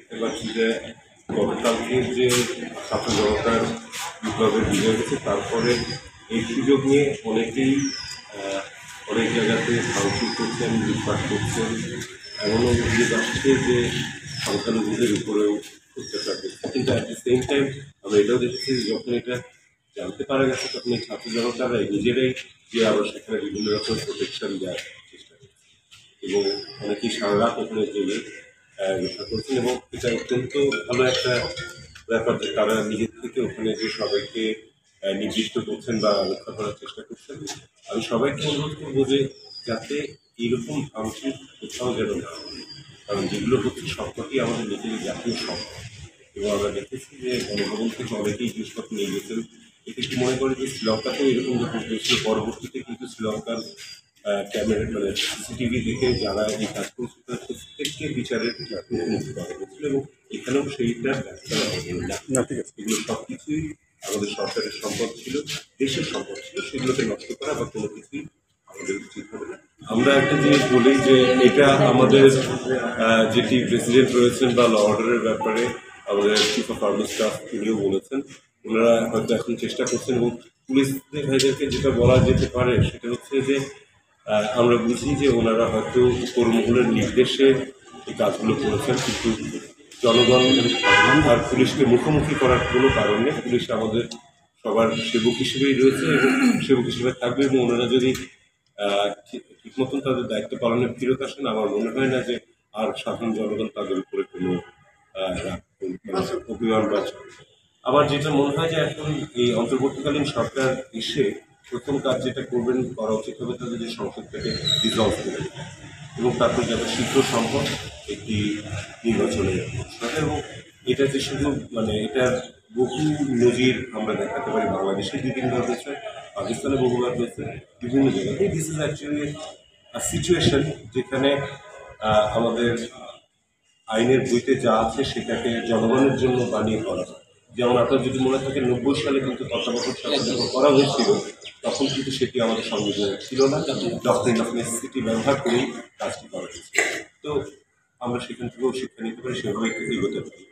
দেখতে পাচ্ছি যে গতকালকে যে ছাত্র জনতার বিপ্লবের বিজয় হয়েছে, তারপরে এই সুযোগ নিয়ে অনেকেই অনেক জায়গাতে ভাঙচুর করছেন, লুটপাট করছেন, এমন অভিযোগ আসছে যে সংখ্যালঘুদের উপরেও অত্যাচার করছে। কিন্তু অ্যাট দ্য সেম টাইম আমরা এটাও দেখেছি যে যখন এটা জানতে পারা গেছে তখন এই ছাত্র জনতারাই নিজেরাই যে আবার সেখানে বিভিন্ন রকম প্রোটেকশন দেওয়ার চেষ্টা করছে এবং অনেকেই সারা রাত ওখানে জেলে রক্ষা করছেন। এবং এটা অত্যন্ত ভালো একটা ব্যাপার যে তারা নিজের থেকে ওখানে যে সবাইকে নির্দিষ্ট করছেন বা রক্ষা করার চেষ্টা করছেন। আমি সবাইকে অনুরোধ করবো যে যাতে এইরকম ভাঙচুর কোথাও যেন না হয়, কারণ যেগুলো হচ্ছে সবকটি আমাদের নিজের জাতীয় সম্পদ। এবং আমরা দেখেছি যে গণভবন থেকে অনেকেই জিনিসপত্র নিয়ে গেছেন। এতে কি মনে করি যে শ্রীলঙ্কাতেও এরকম যখন হয়েছিল, পরবর্তীতে কিন্তু শ্রীলঙ্কার ক্যামেরা মানে সিসিটিভি দেখে যারা এই কাজ করছে তাদের প্রত্যেককে বিচারের মুখোমুখি করা হয়েছিল এবং এখানেও সেইটা না। ঠিক আছে, এগুলো সব কিছুই আমাদের সরকারের সম্পদ ছিল, দেশের সম্পদ ছিল, সেগুলোকে নষ্ট করা বা কোনো কিছুই আমাদের উচিত হবে না। আমরা একটা জিনিস বলি যে এটা আমাদের যেটি প্রেসিডেন্ট রয়েছেন বা ল অর্ডারের ব্যাপারে আমাদের চিফ অফ আর্মি স্টাফ তিনিও বলেছেন, ওনারা হয়তো এখন চেষ্টা করছেন এবং পুলিশদের ভাইদেরকে যেটা বলা যেতে পারে সেটা হচ্ছে যে আমরা বুঝি যে ওনারা হয়তো উপরমহলের নির্দেশে এই কাজগুলো করেছেন, কিন্তু জনগণ আর পুলিশকে মুখোমুখি করার কোনো কারণ নেই। পুলিশ আমাদের সবার সেবক হিসেবেই রয়েছে এবং সেবক হিসেবে থাকবে এবং ওনারা যদি ঠিক মতন তাদের দায়িত্ব পালনে ফিরত আসেন, আমার মনে হয় না যে আর সাধারণ জনগণ তাদের উপরে কোনো অভিমান বা আমার যেটা মনে হয় যে এখন এই অন্তর্বর্তীকালীন সরকার এসে প্রথম কাজ যেটা করবেন করা উচিত হবে তাদের যে সংসদটাকে ডিসলভ করে এবং তারপর যাতে শীঘ্র সম্ভব একটি নির্বাচনের ঘোষণা। এবং এটা যে শুধু মানে এটার বহু নজির আমরা দেখাতে পারি, বাংলাদেশে বিভিন্নবার হয়েছে, পাকিস্তানে বহুবার হয়েছে, বিভিন্ন জায়গাতে। দিস ইজ অ্যাকচুয়ালি সিচুয়েশন যেখানে আমাদের আইনের বইতে যা আছে সেটাকে জনগণের জন্য বানিয়ে করা হয়। যেমন আপনার যদি মনে থাকে 90 সালে কিন্তু তত্ত্বাবধায়ক সরকার যখন করা হয়েছিল তখন কিন্তু সেটি আমাদের সংবিধানে ছিল না, ডক্টরিন অফ নেসেসিটি ব্যবহার করেই কাজটি করা হয়েছিল। তো আমরা সেখান থেকেও শিক্ষা নিতে পারি, সেভাবে এগোতে পারি।